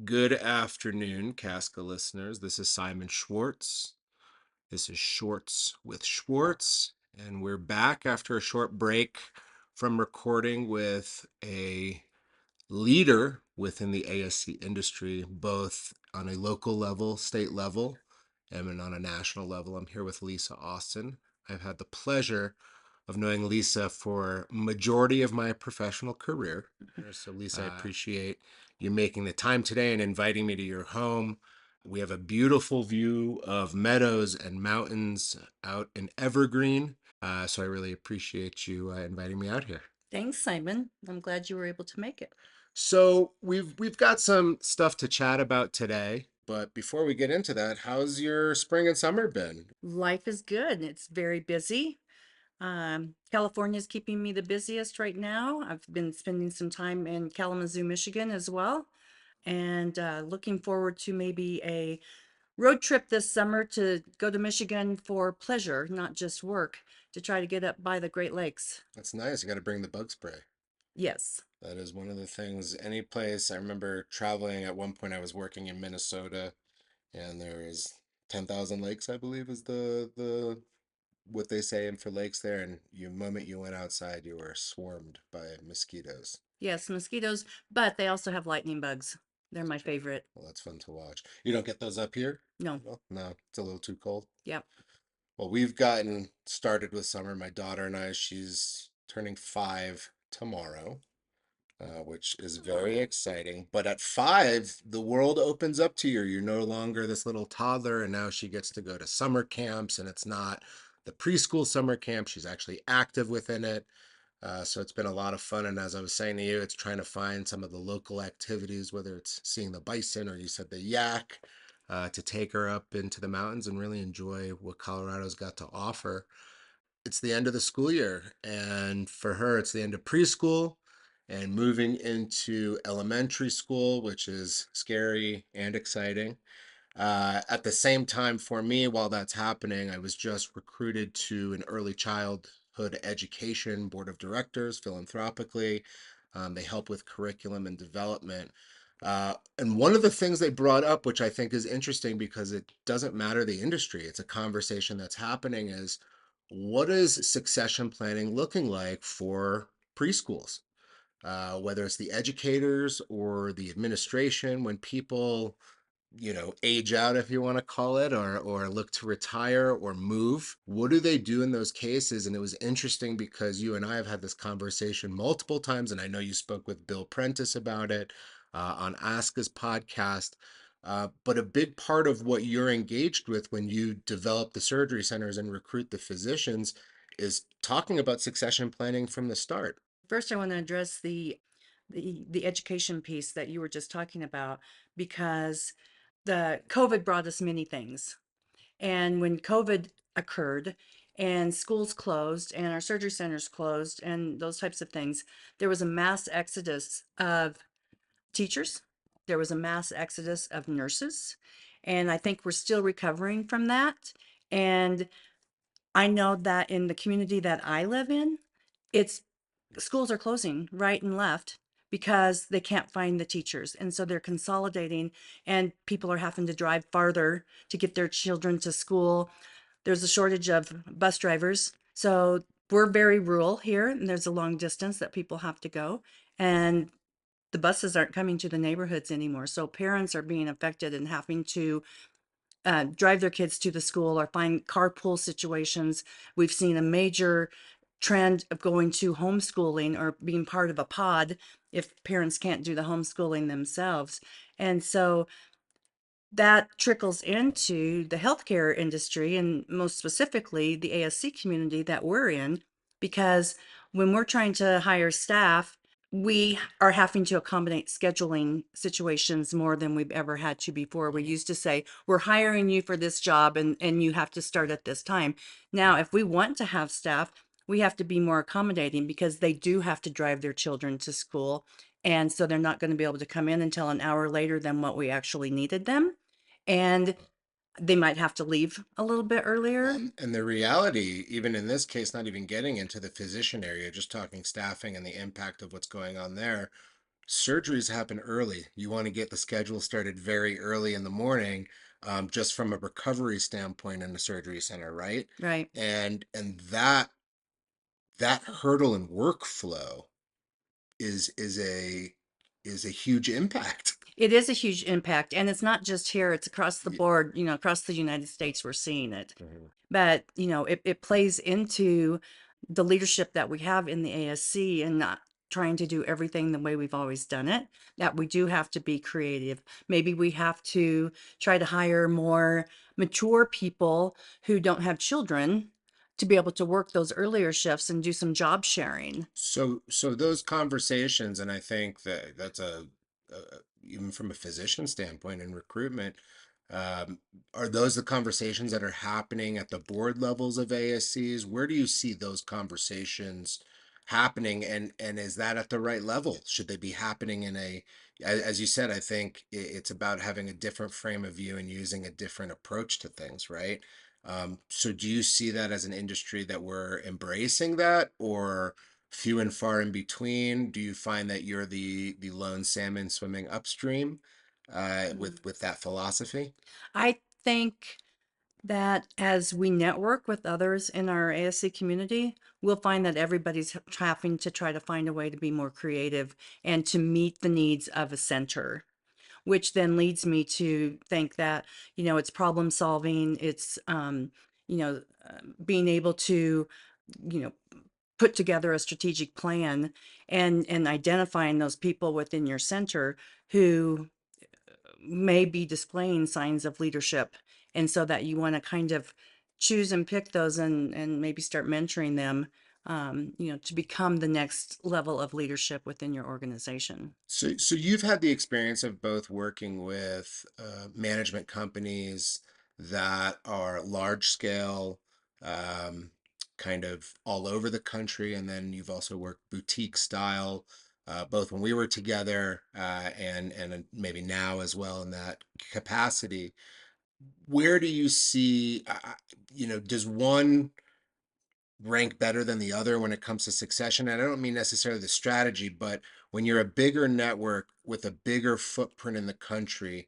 Good afternoon, Casca listeners. This is Simon Schwartz. This is Shorts with Schwartz, and we're back after a short break from recording with a leader within the ASC industry, both on a local level, state level, and on a national level. I'm here with Lisa Austin. I've had the pleasure of knowing Lisa for majority of my professional career. So Lisa, I appreciate you making the time today and inviting me to your home. We have a beautiful view of meadows and mountains out in Evergreen. So I really appreciate you inviting me out here. Thanks, Simon. I'm glad you were able to make it. So we've got some stuff to chat about today, but before we get into that, how's your spring and summer been? Life is good. It's very busy. California is keeping me the busiest right now. I've been spending some time in Kalamazoo, Michigan as well, and looking forward to maybe a road trip this summer to go to Michigan for pleasure, not just work, to try to get up by the Great Lakes. That's nice. You got to bring the bug spray. Yes. That is one of the things, any place. I remember traveling at one point, I was working in Minnesota and there is 10,000 lakes, I believe is the what they say in for lakes there. And you moment you went outside, you were swarmed by mosquitoes. Yes, mosquitoes, but they also have lightning bugs. They're my favorite. Well, that's fun to watch. You don't get those up here? No. Well, no, it's a little too cold. Yep. Well, we've gotten started with summer. My daughter and I, she's turning 5 tomorrow, which is very exciting. But at 5, the world opens up to you. You're no longer this little toddler, and now she gets to go to summer camps, and it's not the preschool summer camp. She's actually active within it. So it's been a lot of fun. And as I was saying to you, it's trying to find some of the local activities, whether it's seeing the bison or you said the yak, to take her up into the mountains and really enjoy what Colorado's got to offer. It's the end of the school year, and for her, it's the end of preschool and moving into elementary school, which is scary and exciting. At the same time, for me, while that's happening, I was just recruited to an early childhood education board of directors philanthropically. They help with curriculum and development. And one of the things they brought up, which I think is interesting because it doesn't matter the industry, it's a conversation that's happening, is what is succession planning looking like for preschools? Whether it's the educators or the administration, when people age out, if you want to call it, or look to retire or move, what do they do in those cases? And it was interesting because you and I have had this conversation multiple times, and I know you spoke with Bill Prentice about it on Aska's podcast. But a big part of what you're engaged with when you develop the surgery centers and recruit the physicians is talking about succession planning from the start. First, I want to address the education piece that you were just talking about because the COVID brought us many things. And when COVID occurred and schools closed and our surgery centers closed and those types of things, there was a mass exodus of teachers. There was a mass exodus of nurses. And I think we're still recovering from that. And I know that in the community that I live in, it's schools are closing right and left because they can't find the teachers. And so they're consolidating and people are having to drive farther to get their children to school. There's a shortage of bus drivers. So we're very rural here and there's a long distance that people have to go. And the buses aren't coming to the neighborhoods anymore. So parents are being affected and having to drive their kids to the school or find carpool situations. We've seen a major trend of going to homeschooling or being part of a pod if parents can't do the homeschooling themselves. And so that trickles into the healthcare industry and most specifically the ASC community that we're in, because when we're trying to hire staff, we are having to accommodate scheduling situations more than we've ever had to before. We used to say, we're hiring you for this job and you have to start at this time. Now, if we want to have staff, we have to be more accommodating because they do have to drive their children to school. And so they're not going to be able to come in until an hour later than what we actually needed them. And they might have to leave a little bit earlier. And the reality, even in this case, not even getting into the physician area, just talking staffing and the impact of what's going on there. surgeries happen early. You want to get the schedule started very early in the morning, just from a recovery standpoint in the surgery center, right? Right. And that hurdle and workflow is is a is a huge impact. It is a huge impact, and it's not just here, it's across the Y- board, across the United States, we're seeing it. Mhm. But, it plays into the leadership that we have in the ASC and not trying to do everything the way we've always done it, that we do have to be creative. Maybe we have to try to hire more mature people who don't have children to be able to work those earlier shifts and do some job sharing. So those conversations, and I think that that's even from a physician standpoint in recruitment, um, are those the conversations that are happening at the board levels of ASCs? Where do you see those conversations happening, and is that at the right level? Should they be happening in as you said, I think it's about having a different frame of view and using a different approach to things, right? So do you see that as an industry that we're embracing that, or few and far in between? Do you find that you're the lone salmon swimming upstream Mm. with that philosophy? I think that as we network with others in our ASC community, we'll find that everybody's having to try to find a way to be more creative and to meet the needs of a center, which then leads me to think that, it's problem solving, it's, being able to, you know, put together a strategic plan and identifying those people within your center who may be displaying signs of leadership. And so that you want to kind of choose and pick those and maybe start mentoring them, to become the next level of leadership within your organization. So you've had the experience of both working with management companies that are large scale, um, kind of all over the country, and then you've also worked boutique style, both when we were together and maybe now as well in that capacity. Where do you see, does one rank better than the other when it comes to succession? And I don't mean necessarily the strategy, but when you're a bigger network with a bigger footprint in the country,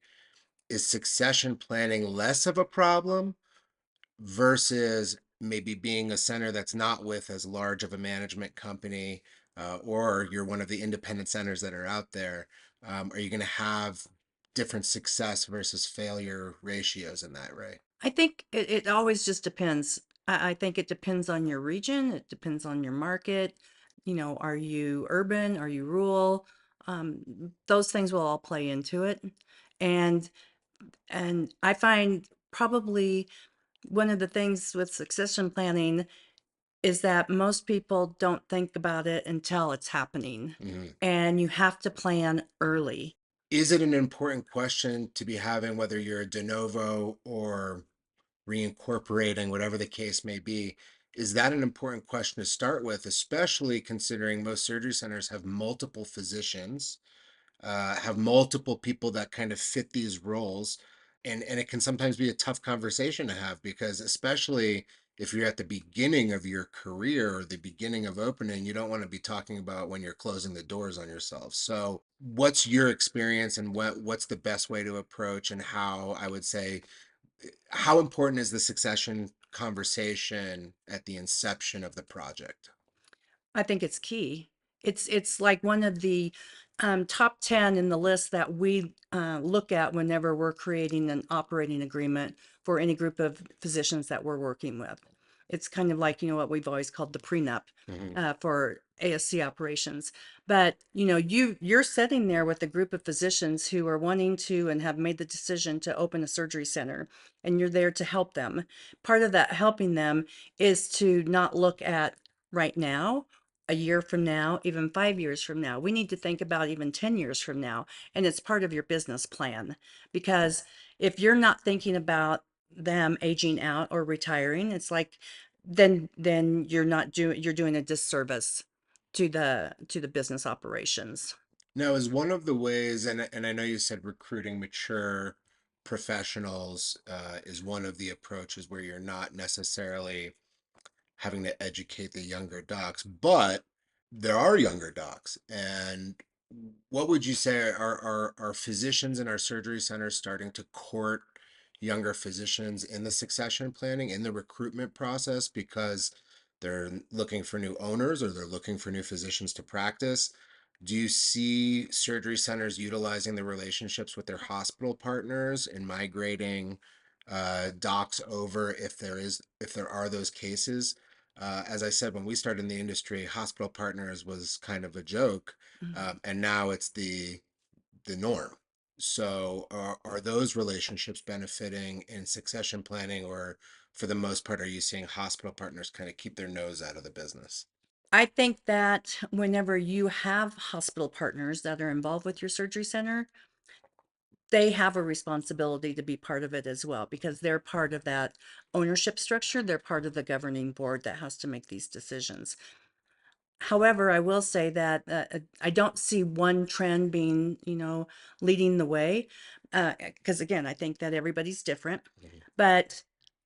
is succession planning less of a problem versus maybe being a center that's not with as large of a management company, or you're one of the independent centers that are out there? Are you going to have different success versus failure ratios in that, right? I think it always just depends. I think it depends on your region, it depends on your market. Are you urban? Are you rural? Those things will all play into it. And and I find probably one of the things with succession planning is that most people don't think about it until it's happening. Mhm. And you have to plan early. Is it an important question to be having, whether you're a de novo or reincorporating, whatever the case may be? Is that an important question to start with, especially considering most surgery centers have multiple physicians, have multiple people that kind of fit these roles, and it can sometimes be a tough conversation to have, because especially if you're at the beginning of your career or the beginning of opening, you don't want to be talking about when you're closing the doors on yourself. So what's your experience, and what's the best way to approach, and how, I would say, how important is the succession conversation at the inception of the project? I think it's key. It's like one of the top 10 in the list that we look at whenever we're creating an operating agreement for any group of physicians that we're working with. It's kind of like, what we've always called the prenup Mhm. for ASC operations. But, you're sitting there with a group of physicians who are wanting to and have made the decision to open a surgery center, and you're there to help them. Part of that helping them is to not look at right now, a year from now, even 5 years from now. We need to think about even 10 years from now. And it's part of your business plan. Because if you're not thinking about them aging out or retiring, it's like then you're doing a disservice to the business operations. Now, is one of the ways, and I know you said recruiting mature professionals is one of the approaches where you're not necessarily having to educate the younger docs, but there are younger docs, and what would you say are physicians in our surgery centers starting to court younger physicians in the succession planning, in the recruitment process, because they're looking for new owners or they're looking for new physicians to practice? Do you see surgery centers utilizing the relationships with their hospital partners and migrating docs over if there are those cases? As I said, when we started in the industry, hospital partners was kind of a joke, Mhm. and now it's the norm. So are those relationships benefiting in succession planning, or for the most part, are you seeing hospital partners kind of keep their nose out of the business? I think that whenever you have hospital partners that are involved with your surgery center, they have a responsibility to be part of it as well because they're part of that ownership structure. They're part of the governing board that has to make these decisions. However, I will say that I don't see one trend being, leading the way. Because again, I think that everybody's different. Mhm. But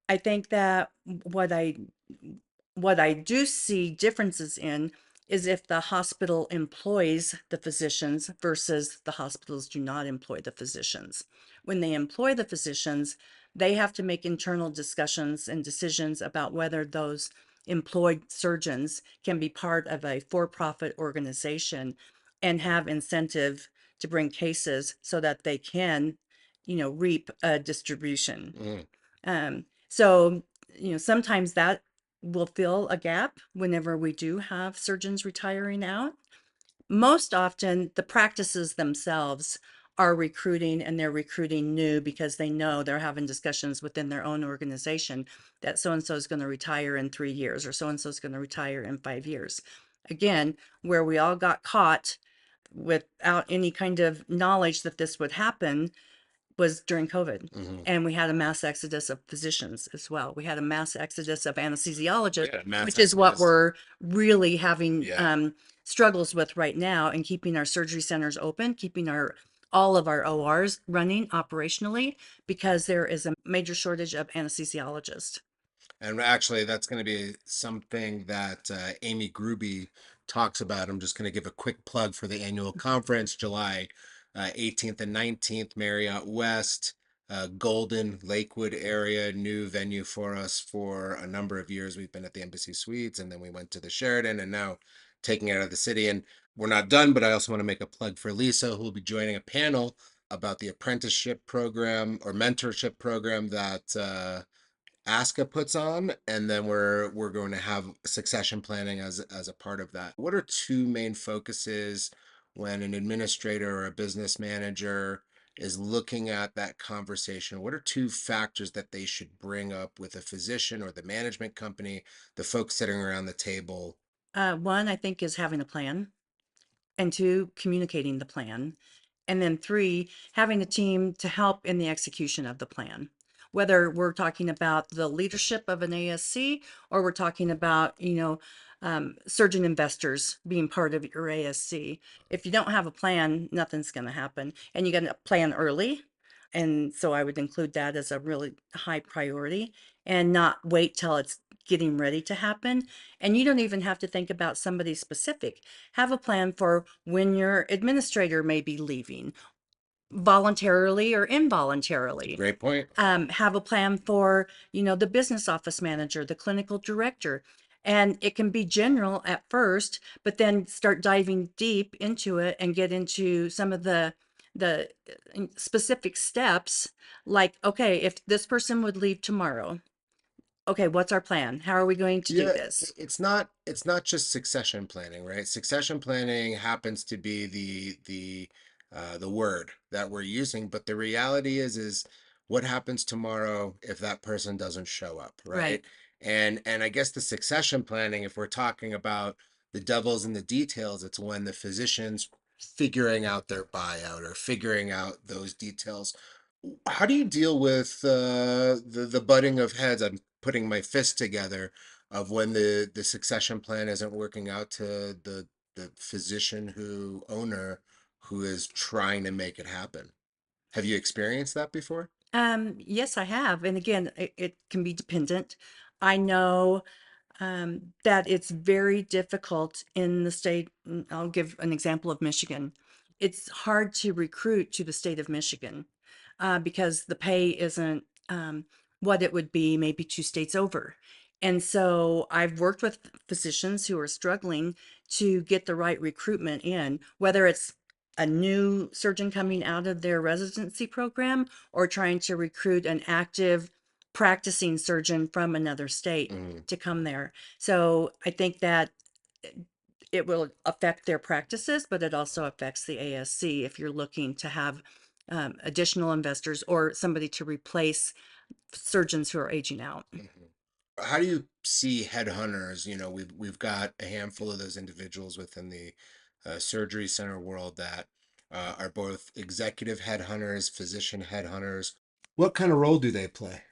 I think that what I do see differences in is if the hospital employs the physicians versus the hospitals do not employ the physicians. When they employ the physicians, they have to make internal discussions and decisions about whether those employed surgeons can be part of a for-profit organization and have incentive to bring cases so that they can, reap a distribution. Mm, So, sometimes that will fill a gap whenever we do have surgeons retiring out. Most often, the practices themselves are recruiting and they're recruiting new because they know they're having discussions within their own organization that so and so is going to retire in 3 years or so and so is going to retire in 5 years. Again, where we all got caught without any kind of knowledge that this would happen was during COVID. mhm. And we had a mass exodus of physicians as well. We had a mass exodus of We anesthesiologists, had a mass which is what exodus. we're really having Yeah. struggles with right now and keeping our surgery centers open, keeping our all of our ORs running operationally because there is a major shortage of anesthesiologists. And actually, that's going to be something that Amy Gruby talks about. I'm just going to give a quick plug for the annual conference, July 18th and 19th, Marriott West, Golden, Lakewood area, new venue for us for a number of years. We've been at the Embassy Suites, and then we went to the Sheraton, and now taking it out of the city. And we're not done, but I also want to make a plug for Lisa, who will be joining a panel about the apprenticeship program or mentorship program that ASCA puts on, and then we're going to have succession planning as a part of that. What are two main focuses when an administrator or a business manager is looking at that conversation? What are two factors that they should bring up with a physician or the management company, the folks sitting around the table? One, I think, is having a plan, and two, communicating the plan. And then three, having a team to help in the execution of the plan. Whether we're talking about the leadership of an ASC or we're talking about, surgeon investors being part of your ASC. If you don't have a plan, nothing's going to happen. And you got to plan early. And so I would include that as a really high priority and not wait till it's getting ready to happen. And you don't even have to think about somebody specific. Have a plan for when your administrator may be leaving, voluntarily or involuntarily. Great point. Have a plan for, the business office manager, the clinical director. And it can be general at first, but then start diving deep into it and get into some of the specific steps. Like, okay, if this person would leave tomorrow, okay, what's our plan? How are we going to do Yeah, this? it's not just succession planning, right? Succession planning happens to be the word that we're using, but the reality is what happens tomorrow if that person doesn't show up, Right. right? And I guess the succession planning, if we're talking about the devil's in the details, it's when the physician's figuring out their buyout or figuring out those details. How do you deal with the butting of heads? I'm putting my fist together of when the succession plan isn't working out to the physician who owner who is trying to make it happen. Have you experienced that before? Yes, I have. And again, it can be dependent. I know that it's very difficult in the state. I'll give an example of Michigan. it's hard to recruit to the state of Michigan because the pay isn't what it would be maybe two states over. And so I've worked with physicians who are struggling to get the right recruitment in, whether it's a new surgeon coming out of their residency program or trying to recruit an active practicing surgeon from another state Mhm. to come there. So I think that it will affect their practices, but it also affects the ASC if you're looking to have additional investors or somebody to replace surgeons who are aging out. Mhm. How do you see headhunters? You know, we've got a handful of those individuals within the surgery center world that are both executive headhunters, physician headhunters. What kind of role do they play?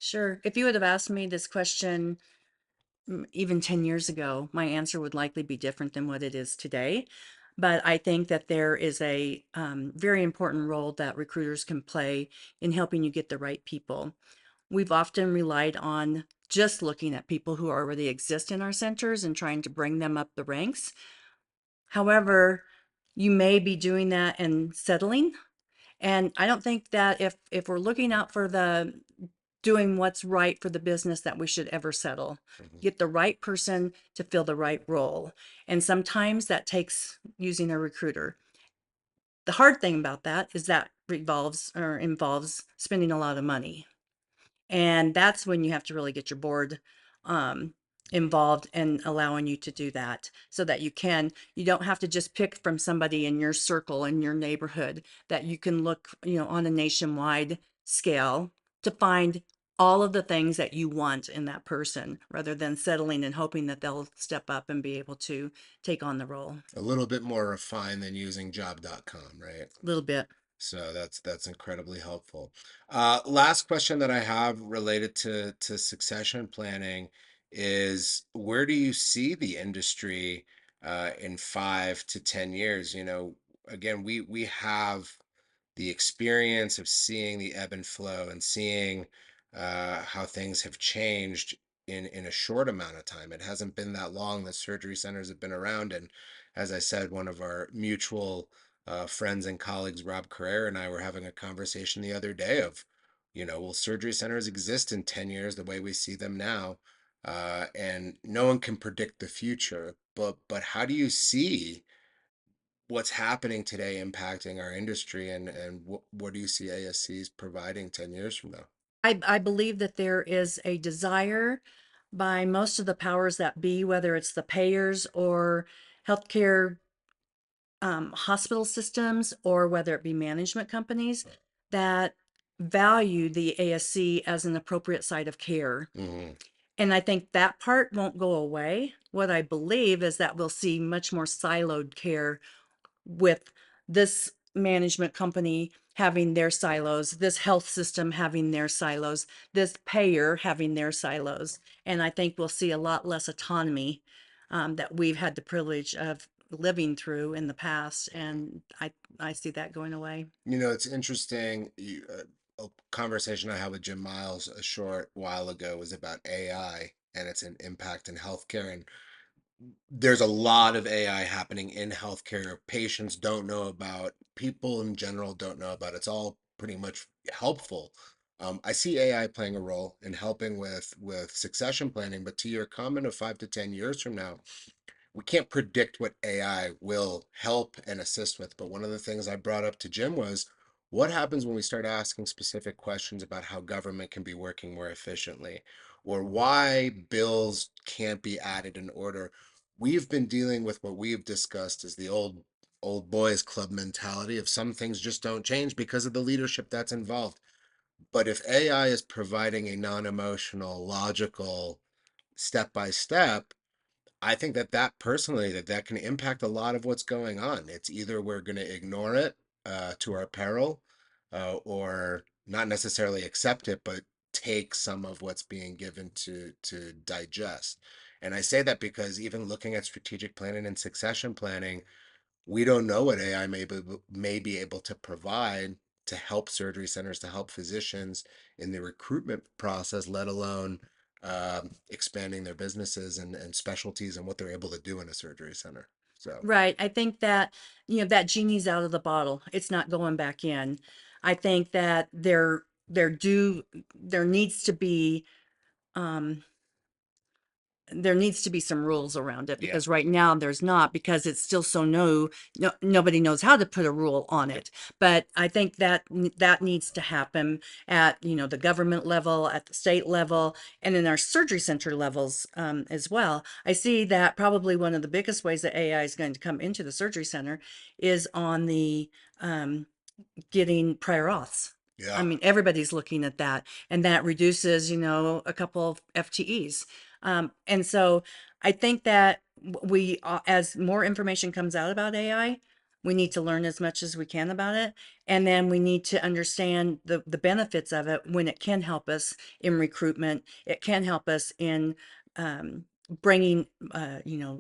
Sure. If you would have asked me this question even 10 years ago, my answer would likely be different than what it is today. But I think that there is a very important role that recruiters can play in helping you get the right people. We've often relied on just looking at people who already exist in our centers and trying to bring them up the ranks. However, you may be doing that and settling. And I don't think that if we're looking out for the doing what's right for the business that we should ever settle. Mhm. Get the right person to fill the right role. And sometimes that takes using a recruiter. The hard thing about that is that revolves or involves spending a lot of money. And that's when you have to really get your board um, involved and allowing you to do that so that you don't have to just pick from somebody in your circle, in your neighborhood, that you can look, on a nationwide scale to find all of the things that you want in that person rather than settling and hoping that they'll step up and be able to take on the role. A little bit more refined than using job.com, right? A little bit. So that's incredibly helpful. Last question that I have related to succession planning is where do you see the industry in 5 to 10 years? You know, again, we have the experience of seeing the ebb and flow and seeing how things have changed in a short amount of time. It hasn't been that long that surgery centers have been around, and as I said, one of our mutual friends and colleagues, Rob Carrera, and I were having a conversation the other day of, will surgery centers exist in 10 years the way we see them now? And no one can predict the future, but how do you see what's happening today impacting our industry, and what do you see ASCs providing 10 years from now? I believe that there is a desire by most of the powers that be, whether it's the payers or healthcare hospital systems, or whether it be management companies, that value the ASC as an appropriate site of care. Hmm. And I think that part won't go away. What I believe is that we'll see much more siloed care with this management company having their silos, this health system having their silos, this payer having their silos. And I think we'll see a lot less autonomy that we've had the privilege of living through in the past. And I see that going away. It's interesting. A conversation I had with Jim Miles a short while ago was about AI and its an impact in healthcare. And there's a lot of AI happening in healthcare. Patients don't know about, people in general don't know about. It's all pretty much helpful. I see AI playing a role in helping with succession planning, but to your comment of 5 to 10 years from now, we can't predict what AI will help and assist with. But one of the things I brought up to Jim was what happens when we start asking specific questions about how government can be working more efficiently or why bills can't be added in order. We've been dealing with what we've discussed as the old boys club mentality of some things just don't change because of the leadership that's involved. But if AI is providing a non-emotional, logical, step by step, I think that personally that can impact a lot of what's going on. It's either we're going to ignore it to our peril, or not necessarily accept it, but take some of what's being given to digest. And I say that because even looking at strategic planning and succession planning, we don't know what AI may be able to provide to help surgery centers, to help physicians in the recruitment process, let alone expanding their businesses and specialties and what they're able to do in a surgery center. So Right. I think that, that genie's out of the bottle. It's not going back in. I think that there needs to be, um, there needs to be some rules around it, yeah, because right now there's not, because it's still so new. No, nobody knows how to put a rule on yep. it. But I think that that needs to happen at, the government level, at the state level, and in our surgery center levels, as well. I see that probably one of the biggest ways that AI is going to come into the surgery center is on the, um, getting prior auths. I Yeah. mean, everybody's looking at that, and that reduces, a couple of FTEs. And so I think that as more information comes out about AI, we need to learn as much as we can about it, and then we need to understand the benefits of it when it can help us in recruitment. It can help us in, bringing,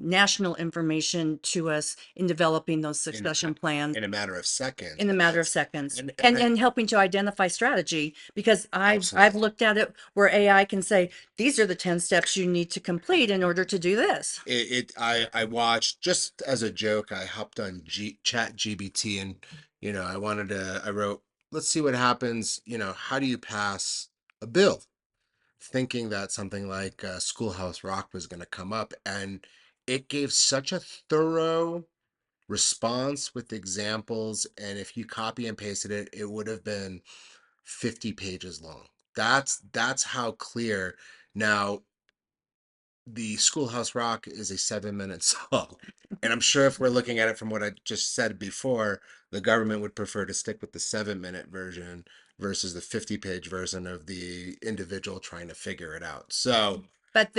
national information to us in developing those in succession plans in a matter of seconds, in a and matter of that's seconds, and and helping to identify strategy, because I've absolutely. looked at it where AI can say, these are the 10 steps you need to complete in order to do this. I watched, just as a joke, I hopped on Chat GBT, and I wrote, let's see what happens, how do you pass a bill, thinking that something like Schoolhouse Rock was going to come up, and it gave such a thorough response with examples, and if you copy and pasted it, it would have been 50 pages long. That's how clear. Now, the Schoolhouse Rock is a 7-minute song. And I'm sure if we're looking at it from what I just said before, the government would prefer to stick with the 7-minute version versus the 50-page version of the individual trying to figure it out. So, But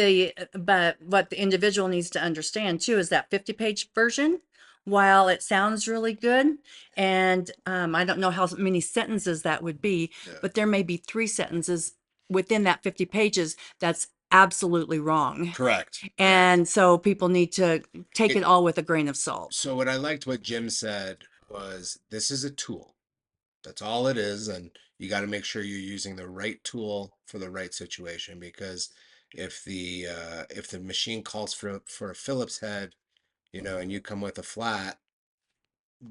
what the individual needs to understand too is that 50-page version, while it sounds really good, and I don't know how many sentences that would be, yeah, but there may be 3 sentences within that 50 pages that's absolutely wrong. correct, correct. And so people need to take It it all with a grain of salt. so what I liked what Jim said was, this is a tool. That's all it is, and you got to make sure you're using the right tool for the right situation, because if the machine calls for a Phillips head, and you come with a flat,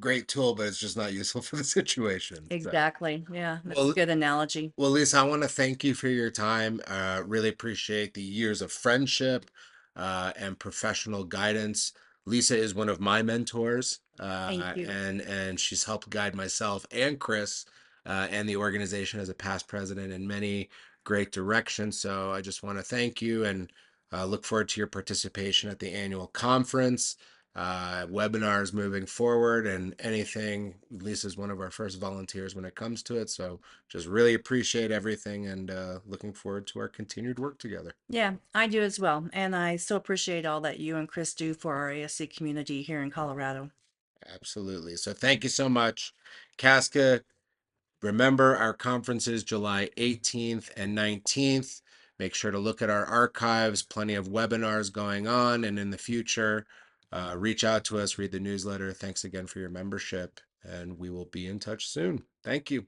great tool, but it's just not useful for the situation. So, Exactly. Yeah, that's a well, good analogy. well, Lisa, I want to thank you for your time. Really appreciate the years of friendship and professional guidance. Lisa is one of my mentors, Thank you. and she's helped guide myself and Chris and the organization as a past president in many great directions. So I just want to thank you, and look forward to your participation at the annual conference, webinars moving forward, and anything. Lisa's one of our first volunteers when it comes to it. So just really appreciate everything, and looking forward to our continued work together. Yeah, I do as well. And I so appreciate all that you and Chris do for our ASC community here in Colorado. Absolutely. So thank you so much, Casca. Remember, our conference is July 18th and 19th. Make sure to look at our archives, plenty of webinars going on. And in the future, reach out to us, read the newsletter. Thanks again for your membership, and we will be in touch soon. Thank you.